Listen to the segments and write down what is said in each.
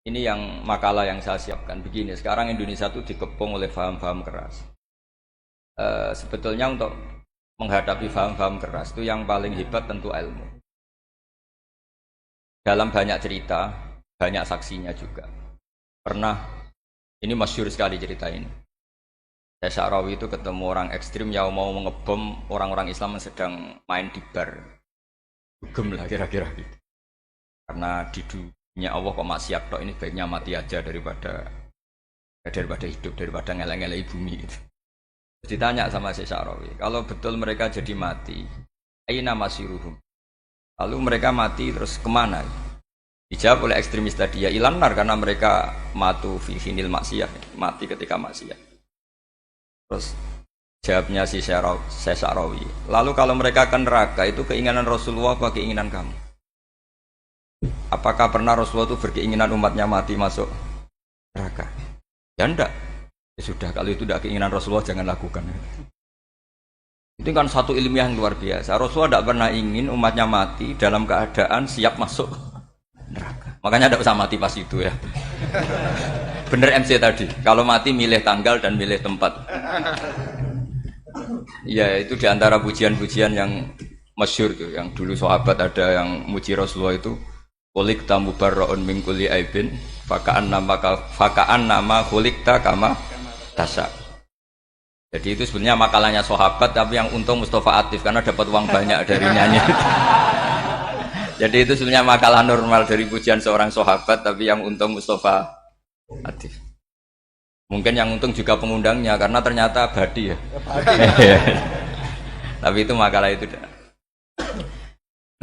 Ini yang makalah yang saya siapkan begini. Sekarang Indonesia itu dikepung oleh paham-paham keras. Sebetulnya untuk menghadapi paham-paham keras itu yang paling hebat tentu ilmu. Dalam banyak cerita, banyak saksinya juga. Pernah, ini masyhur sekali cerita ini. Saya Sya'rawi itu ketemu orang ekstrim yang mau mengebom orang-orang Islam yang sedang main di bar. Dugem lah kira-kira gitu. Karena di dunia Allah kok maksiat tok, ini baiknya mati aja daripada hidup, daripada ngeleng-ngeleng bumi gitu. Ditanya sama Syekh Sya'rawi, kalau betul mereka jadi mati, aina masiruhum? Lalu mereka mati terus kemana? Dijawab oleh ekstremis tadi, ya ilanar, karena mereka matu fi hinil maksiyah, mati ketika maksiat. Terus jawabnya si Syekh Sya'rawi, lalu kalau mereka ke neraka itu keinginan Rasulullah apa keinginan kamu? Apakah pernah Rasulullah itu berkeinginan umatnya mati masuk neraka? Ya enggak. Ya sudah, kalau itu tidak keinginan Rasulullah jangan lakukan. Itu kan satu ilmiah yang luar biasa. Rasulullah tidak pernah ingin umatnya mati dalam keadaan siap masuk neraka. Makanya tidak usah mati pas itu ya. Bener MC tadi. Kalau mati milih tanggal dan milih tempat. Ya itu diantara pujian-pujian yang masyhur tuh. Yang dulu sahabat ada yang muji Rasulullah itu. Kulik tamu barroon mingkuli aibin, fakaan nama kulikta kama tasa. Jadi itu sebenarnya makalahnya sahabat, tapi yang untung Mustafa Atif karena dapat uang banyak dari nyanyi. Jadi itu sebenarnya makalah normal dari pujian seorang sahabat, tapi yang untung Mustafa Atif. Mungkin yang untung juga pengundangnya karena ternyata badi ya. Tapi itu makalah itu.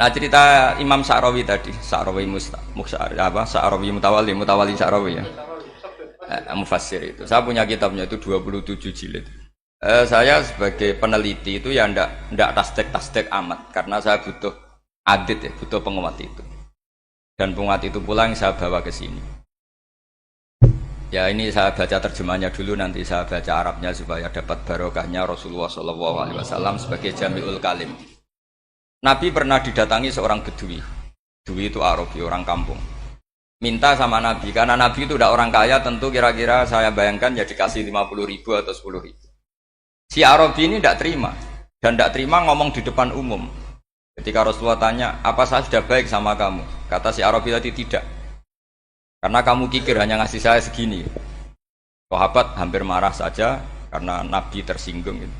Nah cerita Imam Sya'rawi tadi, Sya'rawi Sya'rawi Mutawali Sya'rawi ya, mufassir itu. Saya punya kitabnya itu 27 jilid. Saya sebagai peneliti itu ya ndak tasdek amat, karena saya butuh adit ya, butuh penguat itu. Dan penguat itu pula yang saya bawa ke sini. Ya ini saya baca terjemahnya dulu, nanti saya baca Arabnya supaya dapat barokahnya Rasulullah SAW sebagai Jami'ul Kalim. Nabi pernah didatangi seorang bedui. Bedui itu Arabi, orang kampung. Minta sama Nabi, karena Nabi itu udah orang kaya, tentu kira-kira saya bayangkan ya dikasih 50.000 atau 10.000. Si Arabi ini tidak terima, dan tidak terima ngomong di depan umum. Ketika Rasulullah tanya, apa saya sudah baik sama kamu? Kata si Arabi tadi, tidak. Karena kamu kikir hanya ngasih saya segini. Sahabat hampir marah saja, karena Nabi tersinggung gitu.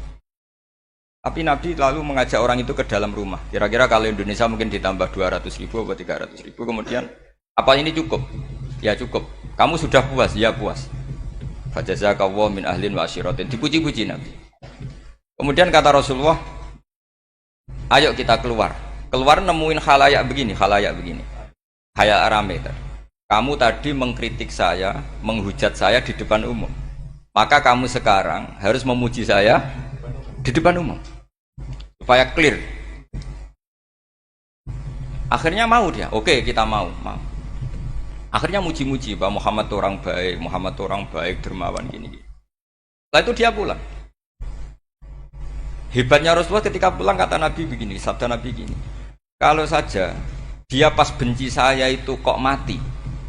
Tapi Nabi lalu mengajak orang itu ke dalam rumah. Kira-kira kalau Indonesia mungkin ditambah 200.000 atau 300.000. Kemudian, apa ini cukup? Ya cukup. Kamu sudah puas? Ya puas. Fajazakallahu min ahlin wa asyiratin. Dipuji-puji Nabi. Kemudian kata Rasulullah, ayo kita keluar. Keluar nemuin khalayak begini. Khalayak rame tadi. Kamu tadi mengkritik saya, menghujat saya di depan umum. Maka kamu sekarang harus memuji saya di depan umum supaya clear. Akhirnya mau dia, oke kita mau. Akhirnya muji-muji bahwa Muhammad orang baik, dermawan gini. Setelah itu dia pulang. Hebatnya Rasulullah ketika pulang kata Nabi begini, sabda Nabi gini, kalau saja dia pas benci saya itu kok mati.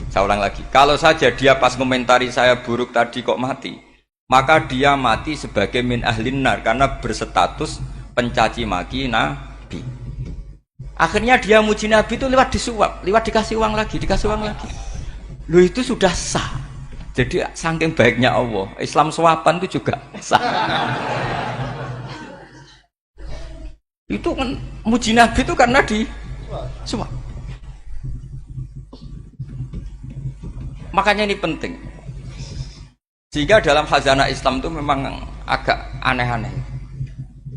Saya ulang lagi, kalau saja dia pas komentari saya buruk tadi kok mati, maka dia mati sebagai min ahlin nar karena berstatus pencaci maki Nabi. Akhirnya dia muji Nabi itu lewat disuap, lewat dikasih uang lagi. Loh itu sudah sah. Jadi saking baiknya Allah, Islam suapan itu juga sah. Itu kan muji Nabi itu karena disuap. Makanya ini penting. Sehingga dalam khazanah Islam itu memang agak aneh-aneh.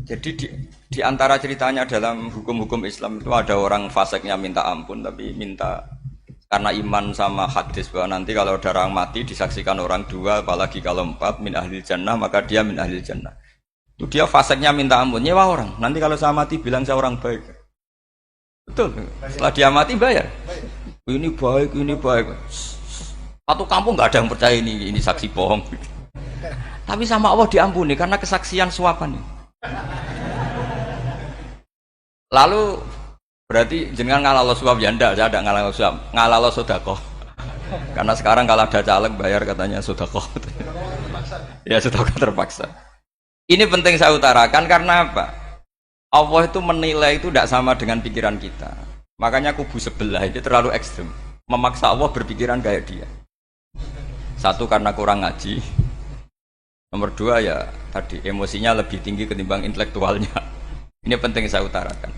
Jadi di antara ceritanya dalam hukum-hukum Islam itu ada orang fasiknya minta ampun, tapi minta karena iman sama hadis bahwa nanti kalau ada orang mati disaksikan orang dua, apalagi kalau 4 min ahlil jannah, maka dia min ahlil jannah. Itu dia fasiknya minta ampun, nyewa orang. Nanti kalau saya mati bilang saya orang baik. Betul. Setelah dia mati bayar. Ini baik. Satu kampung nggak ada yang percaya ini saksi bohong. Tapi sama Allah diampuni karena kesaksian suapan ini. Lalu berarti jenengan ngalalo suap ya ndak, saya ada ngalalo suap, ngalalo sedekah. Karena sekarang kalau ada caleg bayar katanya sedekah. Ya sedekah terpaksa. Ini penting saya utarakan karena apa? Allah itu menilai itu tidak sama dengan pikiran kita. Makanya kubu sebelah ini terlalu ekstrim. Memaksa Allah berpikiran kayak dia. Satu karena kurang ngaji. Nomor dua ya tadi emosinya lebih tinggi ketimbang intelektualnya. Ini penting saya utarakan.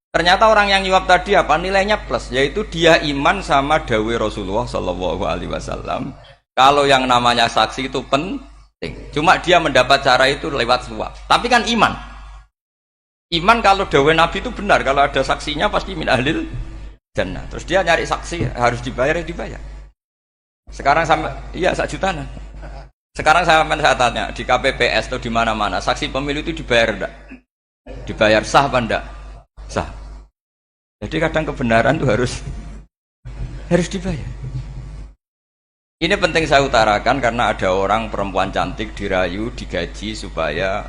Ternyata orang yang nyuap tadi apa nilainya plus, yaitu dia iman sama dawe Rasulullah Shallallahu Alaihi Wasallam. Kalau yang namanya saksi itu penting, cuma dia mendapat cara itu lewat suap. Tapi kan iman, iman kalau dawe Nabi itu benar, kalau ada saksinya pasti min ahlil jannah. Terus dia nyari saksi harus dibayar ya dibayar. Sekarang sampai iya 1 juta. Sekarang saya tanya di KPPS atau di mana-mana saksi pemilu itu dibayar enggak? Dibayar sah apa enggak? Sah. Jadi kadang kebenaran itu harus dibayar. Ini penting saya utarakan karena ada orang perempuan cantik dirayu, digaji supaya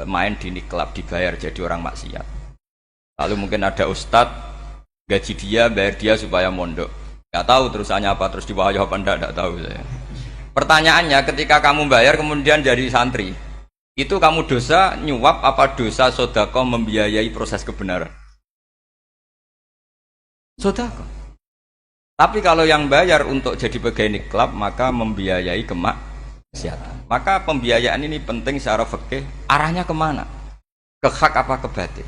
main di klub dibayar jadi orang maksiat. Lalu mungkin ada ustadz gaji dia, bayar dia supaya mondok. Gak tahu terusannya apa, terus diwayah apa enggak tahu saya. Pertanyaannya ketika kamu bayar kemudian jadi santri, itu kamu dosa nyuap apa dosa sodako membiayai proses kebenaran? Sodako. Tapi kalau yang bayar untuk jadi pegawai klub maka membiayai kemaksiatan. Maka pembiayaan ini penting secara fikih. Arahnya kemana? Ke hak apa ke batil?